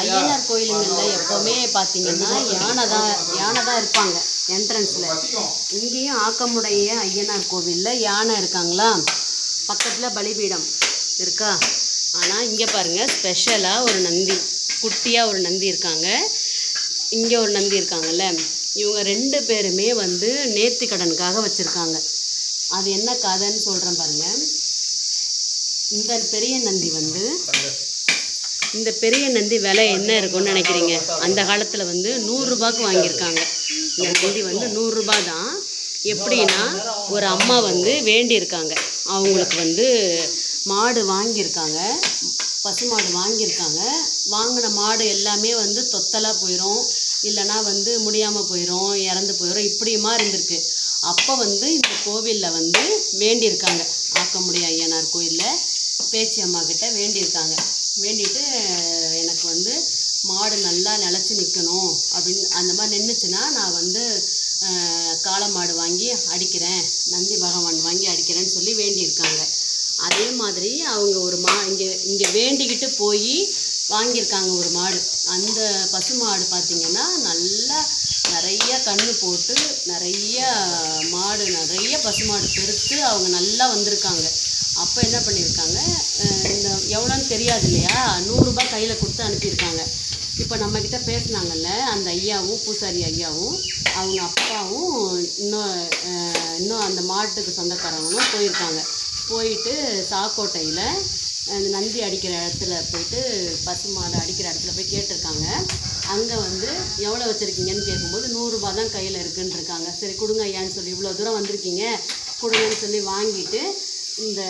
ஐயனார் கோயிலுங்களில் எப்போவுமே பார்த்தீங்கன்னா யானை தான் இருப்பாங்க என்ட்ரன்ஸில். இங்கேயும் ஆக்கமுடைய ஐயனார் கோவிலில் யானை இருக்காங்களா, பக்கத்தில் பலிபீடம் இருக்கா. ஆனால் இங்கே பாருங்கள், ஸ்பெஷலாக ஒரு நந்தி, குட்டியாக ஒரு நந்தி இருக்காங்க. இங்கே ஒரு நந்தி இருக்காங்கல்ல, இவங்க 2 பேருமே வந்து நேர்த்தி கடனுக்காக வச்சுருக்காங்க. அது என்ன கதைன்னு சொல்கிறேன் பாருங்கள். இந்த பெரிய நந்தி வந்து, இந்த பெரிய நந்தி விலை என்ன இருக்கும்னு நினைக்கிறீங்க? அந்த காலத்தில் வந்து 100 ரூபாய்க்கு வாங்கியிருக்காங்க. இந்த நந்தி வந்து 100 ரூபா தான். எப்படின்னா, ஒரு அம்மா வந்து வேண்டியிருக்காங்க, அவங்களுக்கு வந்து மாடு வாங்கியிருக்காங்க, பசுமாடு வாங்கியிருக்காங்க. வாங்கின மாடு எல்லாமே வந்து தொத்தலாக போயிடும், இல்லைனா வந்து முடியாமல் போயிடும், இறந்து போயிடும், இப்படியுமா இருந்திருக்கு. அப்போ வந்து இந்த கோவிலில் வந்து வேண்டியிருக்காங்க, ஆக்கமுடைய ஐயனார் கோயிலில் பேச்சி அம்மா கிட்ட வேண்டியிருக்காங்க. வேண்டிட்டு எனக்கு வந்து மாடு நல்லா நிலச்சி நிற்கணும் அப்படின்னு, அந்த மாதிரி நின்றுச்சுன்னா நான் வந்து காளை மாடு வாங்கி அடிக்கிறேன், நந்தி பகவான் வாங்கி அடிக்கிறேன்னு சொல்லி வேண்டியிருக்காங்க. அதே மாதிரி அவங்க ஒரு இங்கே வேண்டிக்கிட்டு போய் வாங்கியிருக்காங்க ஒரு மாடு. அந்த பசு மாடு பார்த்திங்கன்னா நல்லா நிறைய கன்று போட்டு நிறைய மாடு, நிறைய பசுமாடு பெருத்து அவங்க நல்லா வந்திருக்காங்க. அப்போ என்ன பண்ணியிருக்காங்க, இந்த எவ்வளோன்னு தெரியாது இல்லையா, 100 ரூபாய் கையில் கொடுத்து அனுப்பியிருக்காங்க. இப்போ நம்மக்கிட்ட பேசினாங்கல்ல அந்த ஐயாவும், பூசாரி ஐயாவும், அவங்க அப்பாவும், இன்னும் அந்த மாட்டுக்கு சொந்தக்காரங்களும் போயிருக்காங்க. போயிட்டு சாக்கோட்டையில் அந்த நந்தி அடிக்கிற இடத்துல போயிட்டு, பசு மாடு அடிக்கிற இடத்துல போய் கேட்டிருக்காங்க. அங்கே வந்து எவ்வளோ வச்சுருக்கீங்கன்னு கேட்கும்போது 100 ரூபா தான் கையில் இருக்குன்னு இருக்காங்க. சரி கொடுங்க ஐயான்னு சொல்லி, இவ்வளோ தூரம் வந்திருக்கீங்க கொடுங்கன்னு சொல்லி வாங்கிட்டு இந்த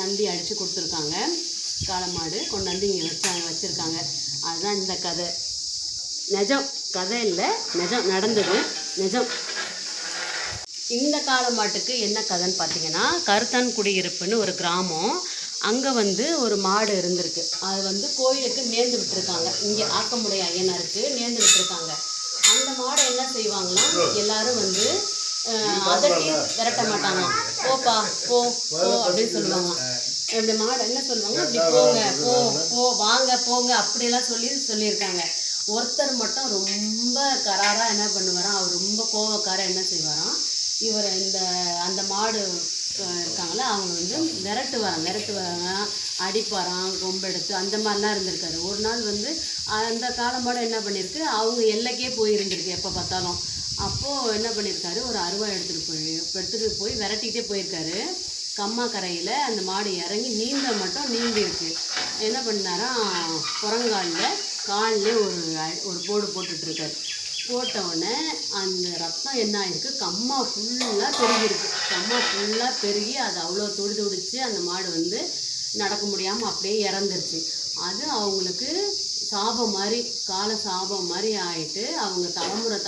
நந்தி அடித்து கொடுத்துருக்காங்க. காளை மாடு கொண்டு வந்து இங்கே வச்சுருக்காங்க. அதுதான் இந்த கதை. நிஜம், கதை இல்லை, நிஜம் நடந்தது, நிஜம். இந்த காளை மாட்டுக்கு என்ன கதைன்னு பார்த்தீங்கன்னா, கருத்தான் குடியிருப்புன்னு ஒரு கிராமம். அங்கே வந்து ஒரு மாடு இருந்திருக்கு. அது வந்து கோயிலுக்கு நேர்ந்து விட்டுருக்காங்க. இங்கே ஆக்கமுடைய ஐயனாருக்கு நேர்ந்து விட்டுருக்காங்க. அந்த மாடை என்ன செய்வாங்களாம், எல்லாரும் வந்து அதட்டி விரட்ட மாட்டாங்களாம். போப்பா போ போ அப்படின்னு சொல்லுவாங்களாம். இந்த மாடை என்ன சொல்லுவாங்க, இப்படி போங்க, போ போ வாங்க போங்க அப்படியெல்லாம் சொல்லியிருக்காங்க. ஒருத்தர் மட்டும் ரொம்ப கராராக என்ன பண்ணுவாராம், அவர் ரொம்ப கோவக்காராக என்ன செய்வாராம், இவர் அந்த மாடு இருக்காங்களே அவங்க வந்து விரட்டுவாராங்க, அடிப்பாராம், கொம்பெடுத்து, அந்த மாதிரிலாம் இருந்திருக்காரு. ஒரு நாள் வந்து அந்த காளை மாடு என்ன பண்ணியிருக்கு, அவங்க எல்லைக்கே போயிருந்திருக்கு எப்போ பார்த்தாலும். அப்போது என்ன பண்ணியிருக்காரு, ஒரு அருவா எடுத்துகிட்டு போய் விரட்டிகிட்டே போயிருக்காரு. கம்மா கரையில் அந்த மாடு இறங்கி நீந்திருக்கு. என்ன பண்ணாராம், புறங்காலில் காலில் ஒரு போடு போட்டுட்ருக்காரு. போட்டவுடனே அந்த ரத்தம் என்ன ஆகிருக்கு, கம்மா ஃபுல்லாக பெருகி அது அவ்வளோ துடிச்சு அந்த மாடு வந்து நடக்க முடியாமல் அப்படியே இறந்துருச்சு. அது அவங்களுக்கு சாபம் மாதிரி, கால சாபம் மாதிரி ஆகிட்டு அவங்க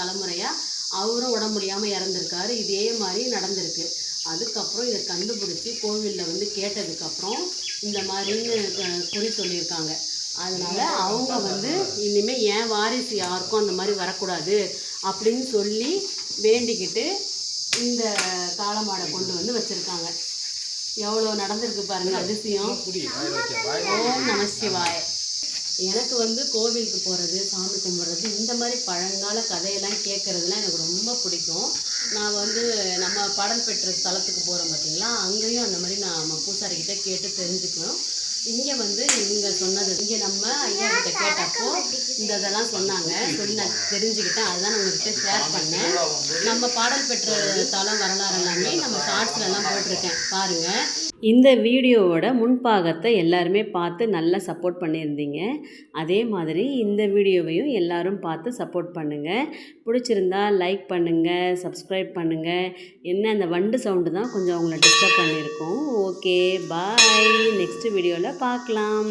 தலைமுறையாக அவரும் உடம்பு முடியாமல் இறந்துருக்காரு. இதே மாதிரி நடந்திருக்கு. அதுக்கப்புறம் இதை கண்டுபிடிச்சி கோவிலில் வந்து கேட்டதுக்கப்புறம் இந்த மாதிரின்னு குறி சொல்லியிருக்காங்க. அதனால் அவங்க வந்து இனிமேல் என் வாரிசு யாருக்கும் அந்த மாதிரி வரக்கூடாது அப்படின்னு சொல்லி வேண்டிக்கிட்டு இந்த காளை மாடை கொண்டு வந்து வச்சுருக்காங்க. எவ்வளோ நடந்திருக்கு பாருங்கள், அதிசயம். ஓம் நம சிவாய. எனக்கு வந்து கோவிலுக்கு போகிறது, சாமி கும்பிட்றது, இந்த மாதிரி பழங்கால கதையெல்லாம் கேட்குறதுலாம் எனக்கு ரொம்ப பிடிக்கும். நான் வந்து நம்ம பாடல் பெற்ற ஸ்தலத்துக்கு போகிறோம் பார்த்தீங்களா, அங்கேயும் அந்த மாதிரி நம்ம பூசாரிக்கிட்ட கேட்டு தெரிஞ்சுக்கணும். இங்கே வந்து இவங்க சொன்னது, இங்கே நம்ம ஐயா கிட்ட கேட்டப்போ இதெல்லாம் சொன்னாங்க, சொல்லி நான் தெரிஞ்சுக்கிட்டேன். அதுதான் நான் உங்ககிட்ட ஷேர் பண்ணேன். நம்ம பாடல் பெற்ற தலம் வரலாறு எல்லாமே நம்ம ஷார்ட்ஸ்லலாம் போட்டிருக்கேன் பாருங்கள். இந்த வீடியோவோட முன்பாகத்தை எல்லாருமே பார்த்து நல்லா சப்போர்ட் பண்ணியிருந்தீங்க. அதே மாதிரி இந்த வீடியோவையும் எல்லாரும் பார்த்து சப்போர்ட் பண்ணுங்கள். பிடிச்சிருந்தா லைக் பண்ணுங்கள், சப்ஸ்கிரைப் பண்ணுங்கள். என்ன அந்த வண்டு சவுண்டு தான் கொஞ்சம் அவங்கள டிஸ்டர்ப் பண்ணியிருக்கோம். ஓகே, பாய். நெக்ஸ்ட் வீடியோவில் பார்க்கலாம்.